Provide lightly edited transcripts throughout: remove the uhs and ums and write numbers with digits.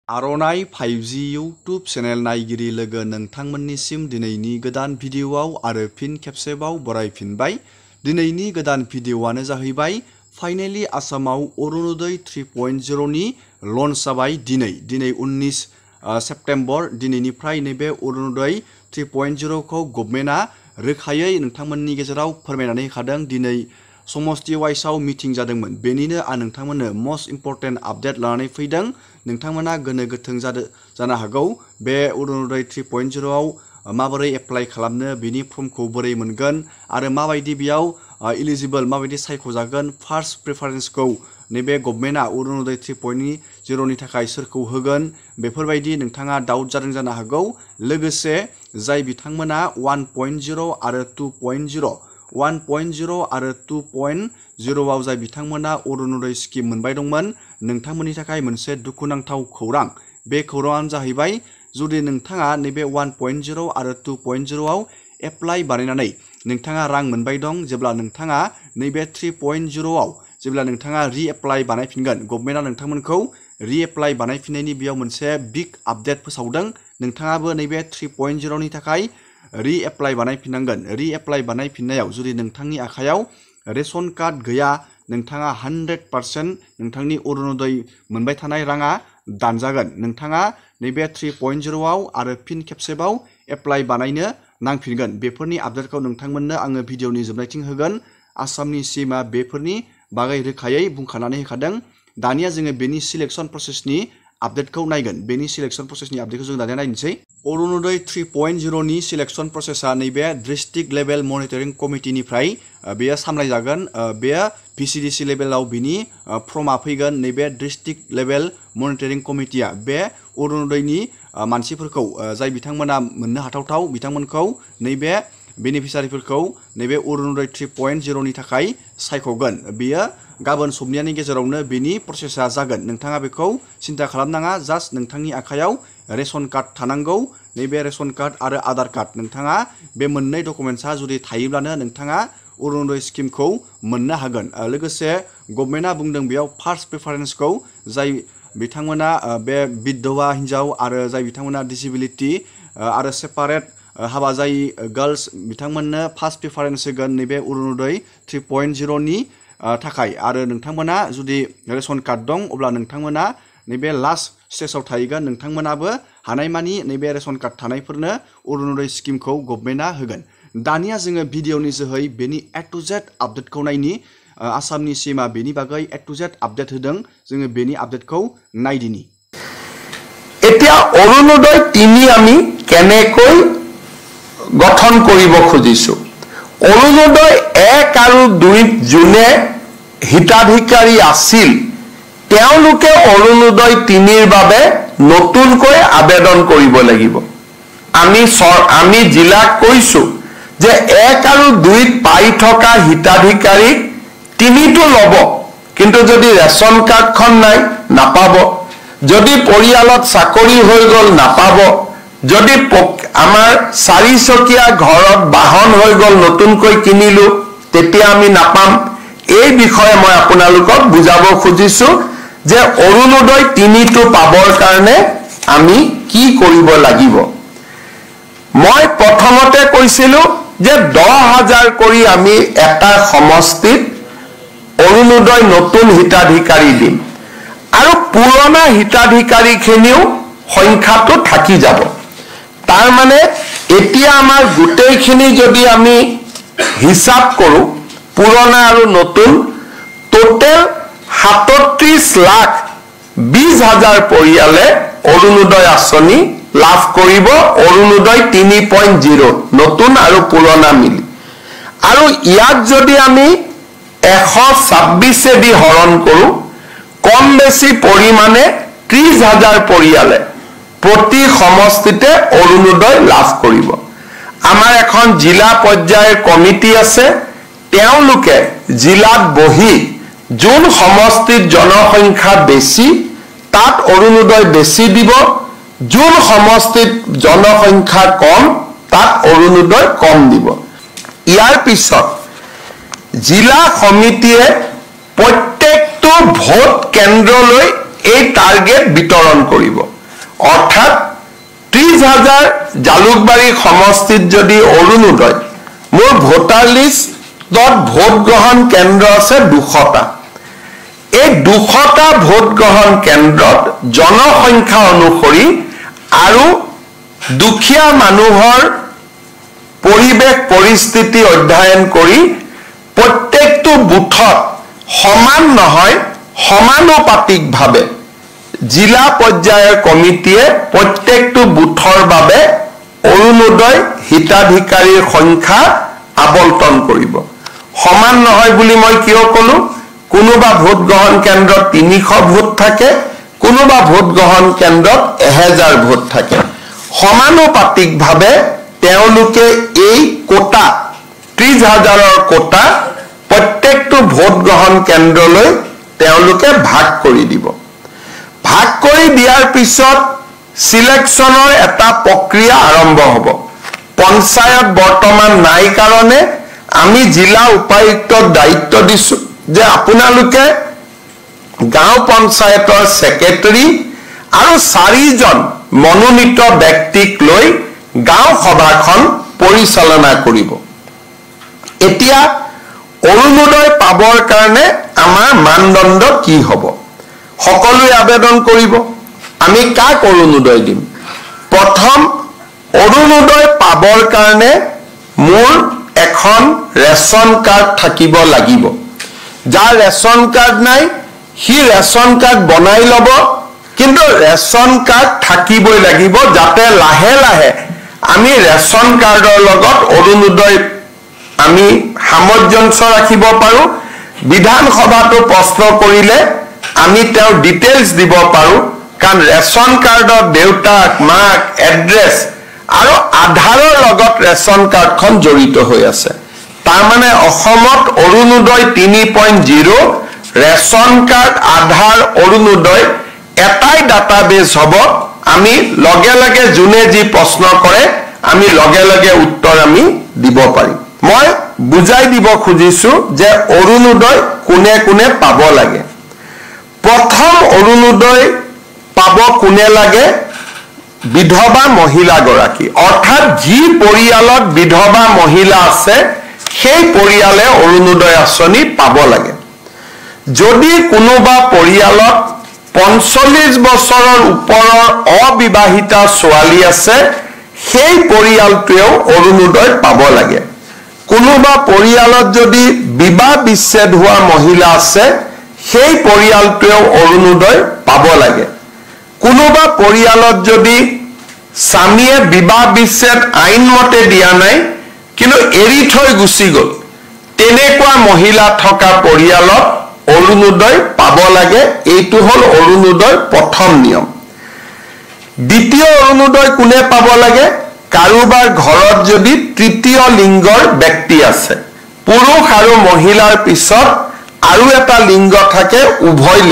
आर'नाइ 5G YouTube channel नायगिरि लोगो नोंथांमोननिसिम दिनैनि गोदान भिडिअ'आव आरो फिन खेबसेबाव बरायफिनबाय। दिनैनि गोदान भिडिअ'आनो जाहैबाय फाइनेलि आसामाव अरुणोदय 3.0 नि लन्च जाबाय दिनै 19 सेप्तेम्बर। दिनैनिफ्राय नैबे अरुणोदय 3.0 खौ गभर्नमेन्टआ रोखायै नोंथांमोननि गेजेराव फोरमायनानै होखादों। दिनै समष्टि वाइसआव मिटिं जादोंमोन, बेनिनो आं नोंथांमोननो मस्ट इम्परटेन्ट आपडेट लानानै फैदों। नोंथांमोना गोनो गोथों जानो हागौ बे अरुणोदय 3.0 आव माबोरै एप्लाइ खालामनो, बिनि फर्मखौ बोरै मोनगोन आरो माबायदि बेयाव इलिजिबल माबायदि सायख'जागोन, फार्स्ट प्रेफारेन्सखौ नैबे गभर्नमेन्टआ अरुणोदय 3.0 नि थाखाय सोरखौ होगोन, बेफोरबायदि नोंथाङा डाउट जादों जानो हागौ। लोगोसे जाय बिथांमोना 1.0 आरो 2.0 1.0 आरो 2.0 आव जाय बिथांमोना अरुणोदय स्किम मोनबाय दंमोन, नोंथांमोननि थाखाय मोनसे दुखुनांथाव खौरां। बे खौराङानो जाहैबाय, जुदि नोंथाङा नैबे 1.0 आरो 2.0 आव एप्लाइ बानायनानै नोंथाङा रां मोनबाय दं, जेब्ला नोंथाङा नैबे 3.0 आव जेब्ला नोंथाङा रि-एप्लाइ बानायफिनगोन, गभर्नमेन्टआ नोंथांमोनखौ रि-एप्लाइ बानायफिननायनि बेयाव मोनसे बिग आपडेट फोसावदों। नोंथाङाबो नैबे 3.0 नि थाखाय रि-एप्लाइ बानायफिननांगोन। रि-एप्लाइ बानायफिननायाव जुदि नोंथांनि आखायाव रेशन कार्ड गैया, नोंथाङा 100% नोंथांनि अरुणोदय मोनबाय थानाय राङा दानजागोन। नोंथाङा नैबे 3.0 आव आरो फिन खेबसेबाव एप्लाइ बानायनो नांफिनगोन। बेफोरनि आपडेटखौ नोंथांमोननो आङो भिडिअनि जोबनायथिं होगोन। आसामनि सिएमआ बेफोरनि बागै रोखायै बुंखानानै होखादों। दानिया जोङो बेनि सिलेक्शन प्रसेसनि आपडेटखौ नायगोन। बेनि सिलेक्शन प्रसेसनि आपडेटखौ जों दानिया नायनोसै। अरुणोदय 3.0 नि सिलेक्शन प्रसेसा नैबे डिस्ट्रिक्ट लेभेल मनिटरिं कमिटिनिफ्राय बेयो सामलायजागोन। बेयो भिसिडिसि लेभेलाव बिनि फर्मा फैगोन। नैबे डिस्ट्रिक्ट लेभेल मनिटरिं कमिटिया बे अरुणोदयनि मानसिफोरखौ जाय बिथांमोना मोननो हाथावथाव बिथांमोनखौ नैबे बेनिफिसारिफोरखौ नैबे अरुणोदय 3.0 नि थाखाय सायख'गोन। बेयो गाबोन सबनियानि गेजेरावनो बेनि प्रसेसा जागोन। नोंथाङा बेखौ सिन्था खालामनाङा। जास्ट नोंथांनि आखायाव रेशन कार्ड थानांगौ। नैबे रेशन कार्ड आरो आधार कार्ड, नोंथाङा बे मोननै डकुमेन्टसा जुदि थायोब्लानो नोंथाङा अरुणोदय स्किमखौ मोननो हागोन। लोगोसे गभर्नमेन्टआ बुंदों बेयाव फार्स्ट प्रेफारेन्सखौ जाय बिथांमोना बे बिधवा हिन्जाव आरो जाय बिथांमोना डिसेबिलिटि आरो सेपारेट हाबा जायि गार्लस, बिथांमोननो फार्स्ट प्रेफारेन्स होगोन नैबे अरुणोदय 3.0 नि थाखाय। आरो नोंथांमोना जुदि रेशन कार्ड दं, अब्ला नोंथांमोना नैबे लास्ट स्टेजाव थाहैगोन। नोंथांमोनाबो हानायमानि नैबे रेशन कार्ड थानायफोरनो अरुणोदय स्किमखौ गभर्नमेन्टआ होगोन। दानिया जोङो भिडिअनि जोहै बेनि A to Z आपडेटखौ नायनि। आसामनि सिएमआ बेनि बागै A to Z आपडेट होदों। जोङो बेनि आपडेटखौ नायदिनि। এতিয়া অৰুণোদয় 3 আমি কেনেকৈ গঠন কৰিব খুজিছো। অৰুণোদয় 1 আৰু 2 জুনে হিতাধিকাৰী আছিল, তেওঁলোকে অৰুণোদয় 3 ৰ বাবে নতুনকৈ আবেদন কৰিব লাগিব। আমি জিলাক কৈছো যে 1 আৰু 2 পাই থকা হিতাধিকাৰীক 3টো ল'ব, কিন্তু যদি ৰেচন কাৰ্ডখন নাই নাপাব। যদি পৰিয়ালত চাকৰি হৈ গ'ল নাপাব। যদি আমাৰ 4 চকীয়া ঘৰত বাহন হৈ গ'ল, নতুনকৈ কিনিলো, তেতিয়া আমি নাপাম। এই বিষয়ে মই আপোনালোকক বুজাব খুজিছো যে অৰুণোদয় 3টো পাবৰ কাৰণে আমি কি কৰিব লাগিব। মই প্ৰথমতে কৈছিলো যে 10,000 কৰি আমি এটা সমষ্টিত অৰুণোদয় নতুন হিতাধিকাৰী দিম আৰু পুৰণা হিতাধিকাৰীখিনিও সংখ্যাটো থাকি যাব। তাৰ মানে এতিয়া আমাৰ গোটেইখিনি যদি আমি হিচাপ কৰো, পুৰণা আৰু নতুন, টোটেল 37,20,000 পৰিয়ালে অৰুণোদয় আঁচনি লাভ কৰিব। অৰুণোদয় 3.0 নতুন আৰু পুৰণা মিলি। আৰু ইয়াক যদি আমি 126 দি হৰণ কৰো, কম বেছি পৰিমাণে 30,000 পৰিয়ালে প্ৰতি সমষ্টিতে অৰুণোদয় লাভ কৰিব। আমাৰ এখন জিলা পৰ্যায়ৰ কমিটি আছে, তেওঁলোকে জিলাত বহি যোন সমষ্টিত জনসংখ্যা বেছি তাত অৰুণোদয় বেছি দিব, যোন সমষ্টিত জনসংখ্যা কম তাত অৰুণোদয় কম দিব। ইয়াৰ পিছত জিলা সমিতিয়ে প্ৰত্যেকটো ভোট কেন্দ্ৰলৈ এই টাৰ্গেট বিতৰণ কৰিব। অৰ্থাৎ 30,000 জালুকবাৰী সমষ্টিত যদি অৰুণোদয় মোৰ ভোটাৰ লিষ্টত ভোট গ্ৰহণ কেন্দ্ৰ আছে 200টা এই 200টা ভোট গ্ৰহণ কেন্দ্ৰত জনসংখ্যা অনুসৰি আৰু দুখীয়া মানুহৰ পৰিবেশ পৰিস্থিতি অধ্যয়ন কৰি প্ৰত্যেকটো বুথত সমান নহয় সমানুপাতিকভাৱে জিলা পৰ্যায়ৰ কমিটিয়ে প্ৰত্যেকটো বুথৰ বাবে অৰুণোদয় হিতাধিকাৰীৰ সংখ্যা আবণ্টন কৰিব সমান নহয় বুলি মই কিয় ক'লো কোনোবা ভোট গ্ৰহণ কেন্দ্ৰত 300 ভোট থাকে কোনোবা ভোট গ্ৰহণ কেন্দ্ৰত 1000 ভোট থাকে সমানুপাতিকভাৱে তেওঁলোকে এই কোটা 30,000ৰ কোটা প্ৰত্যেকটো ভোট গ্ৰহণ কেন্দ্ৰলৈ তেওঁলোকে ভাগ কৰি দিব ভাগ কৰি দিয়াৰ পিছত সিলেকশনৰ এটা প্ৰক্ৰিয়া আৰম্ভ হ'ব পঞ্চায়ত বৰ্তমান নাই কাৰণে আমি জিলা উপায়ুক্তৰ দায়িত্ব দিছো যে আপোনালোকে গাঁও পঞ্চায়তৰ সেক্ৰেটাৰী আৰু 4 জন মনোনীত ব্যক্তিক লৈ গাঁও সভাখন পৰিচালনা কৰিব এতিয়া অৰুণোদয় পাবৰ কাৰণে আমাৰ মানদণ্ড কি হ'ব সকলোৱে আবেদন কৰিব আমি কাক অৰুণোদয় দিম প্ৰথম অৰুণোদয় পাবৰ কাৰণে মোৰ এখন ৰেশন কাৰ্ড থাকিব লাগিব যাৰ ৰেশন কাৰ্ড নাই হি ৰেশন কাৰ্ড বনাই ল'ব কিন্তু ৰেশন কাৰ্ড থাকিবই লাগিব যাতে লাহে লাহে আমি ৰেশন কাৰ্ডৰ লগত অৰুণোদয় আমি সামঞ্জস্য ৰাখিব পাৰো বিধানসভাটো প্ৰশ্ন কৰিলে আমি তেওঁৰ ডিটেইলছ দিব পাৰো কাৰণ ৰেশন কাৰ্ডৰ দেউতাক মাক এড্ৰেছ আৰু আধাৰৰ লগত ৰেশন কাৰ্ডখন জড়িত হৈ আছে তাৰ মানে অসমত অৰুণোদয় 3.0 ৰেশন কাৰ্ড আধাৰ অৰুণোদয় এটাই ডাটাবেছ হ'ব আমি লগে লগে যোনে যি প্ৰশ্ন কৰে আমি লগে লগে উত্তৰ আমি দিব পাৰিম মই বুজাই দিব খুজিছো যে অৰুণোদয় কোনে কোনে পাব লাগে প্ৰথম অৰুণোদয় পাব কোনে লাগে বিধৱা মহিলা গৰাকী অৰ্থাৎ যি পৰিয়ালত বিধৱা মহিলা আছে সেই পৰিয়ালে অৰুণোদয় আঁচনি পাব লাগে যদি কোনোবা পৰিয়ালত 45 বছৰৰ ওপৰৰ অবিবাহিতা ছোৱালী আছে সেই পৰিয়ালটোৱেও অৰুণোদয় পাব লাগে কোনোবা পৰিয়ালত যদি বিবাহ বিচ্ছেদ হোৱা মহিলা আছে সেই পৰিয়ালটোৱেও অৰুণোদয় পাব লাগে কোনোবা পৰিয়ালত যদি স্বামীয়ে বিবাহ বিচ্ছেদ আইনমতে দিয়া নাই কিন্তু এৰি থৈ গুচি গ'ল তেনেকুৱা মহিলা থকা পৰিয়ালত অৰুণোদয় পাব লাগে এইটো হল অৰুণোদয় প্ৰথম নিয়ম দ্বিতীয় অৰুণোদয় কোনে পাব লাগে কাৰোবাৰ ঘৰত যদি তৃতীয় লিংগৰ ব্যক্তি আছে পুৰুষ আৰু মহিলাৰ পিছত আৰু এটা লিংগ থাকে উভয়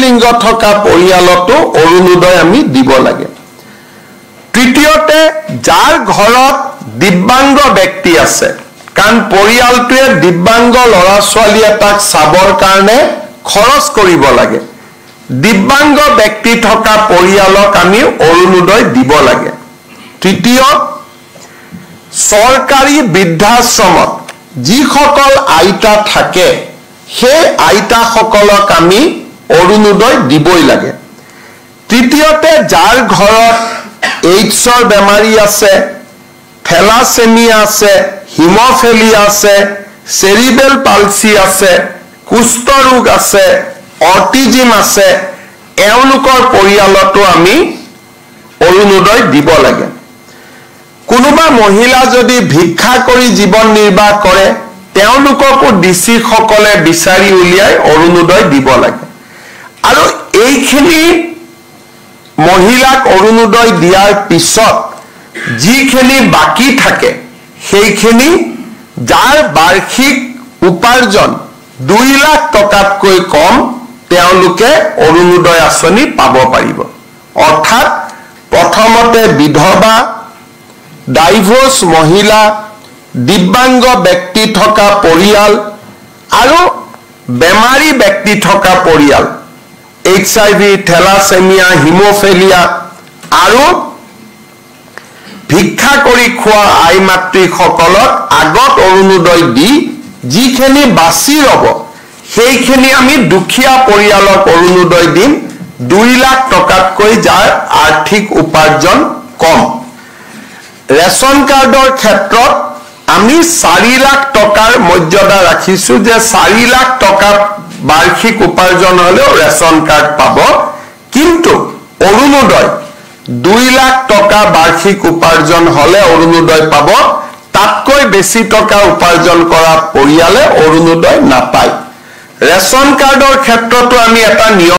লিংগ থকা পৰিয়ালতো অৰুণোদয় আমি দিব লাগে তৃতীয়তে যাৰ ঘৰত দিব্যাংগ ব্যক্তি আছে কাৰণ পৰিয়ালটোৱে দিব্যাংগ ল'ৰা ছোৱালী এটাক চাবৰ কাৰণে খৰচ কৰিব লাগে দিব্যাংগ ব্যক্তি থকা পৰিয়ালক আমি অৰুণোদয় দিব লাগে তৃতীয় চৰকাৰী বৃদ্ধাশ্ৰমত যিসকল আইতা থাকে সেই আইতাসকলক আমি অৰুণোদয় দিবই লাগে তৃতীয়তে যাৰ ঘৰত এইডছৰ বেমাৰী আছে থেলাছেমিয়া আছে হিমোফিলিয়া আছে চেৰিবেল পালসি আছে কুষ্ঠ ৰোগ আছে অটিজিম আছে এওঁলোকৰ পৰিয়ালতো আমি অৰুণোদয় দিব লাগে কোনোবা মহিলা যদি ভিক্ষা কৰি জীৱন নিৰ্বাহ কৰে তেওঁলোককো ডিসি সকলে বিচাৰি উলিয়াই অৰুণোদয় দিব লাগে আৰু এইখিনি মহিলাক অৰুণোদয় দিয়াৰ পিছত যিখিনি বাকি থাকে সেইখিনি যাৰ বাৰ্ষিক উপাৰ্জন 2 লাখ টকাতকৈ কম তেওঁলোকে অৰুণোদয় আঁচনি পাব পাৰিব অৰ্থাৎ প্ৰথমতে বিধৱা ডাইভোৰ্স মহিলা দিব্যাংগ ব্যক্তি থকা পৰিয়াল আৰু বেমাৰী ব্যক্তি থকা পৰিয়াল HIV, থেলাছেমিয়া, হিমোফেলিয়া আৰু ভিক্ষা কৰি খোৱা আই মাতৃসকলক আগত অৰুণোদয় দি যিখিনি বাছি ৰব সেইখিনি আমি দুখীয়া পৰিয়ালক অৰুণোদয় দিম 2 লাখ টকাতকৈ যাৰ আৰ্থিক উপাৰ্জন কম। ৰেচন কাৰ্ডৰ ক্ষেত্ৰত আমি 4 লাখ টকাৰ মৰ্যাদা ৰাখিছো যে 4 লাখ টকা বাৰ্ষিক উপাৰ্জন হলেও ৰেচন কাৰ্ড পাব, কিন্তু অৰুণোদয় 2 লাখ টকা বাৰ্ষিক উপাৰ্জন হলে অৰুণোদয় পাব, তাতকৈ বেছি টকা উপাৰ্জন কৰা পৰিয়ালে অৰুণোদয় নাপায়। ৰেচন কাৰ্ডৰ ক্ষেত্ৰতো আমি এটা নিয়ম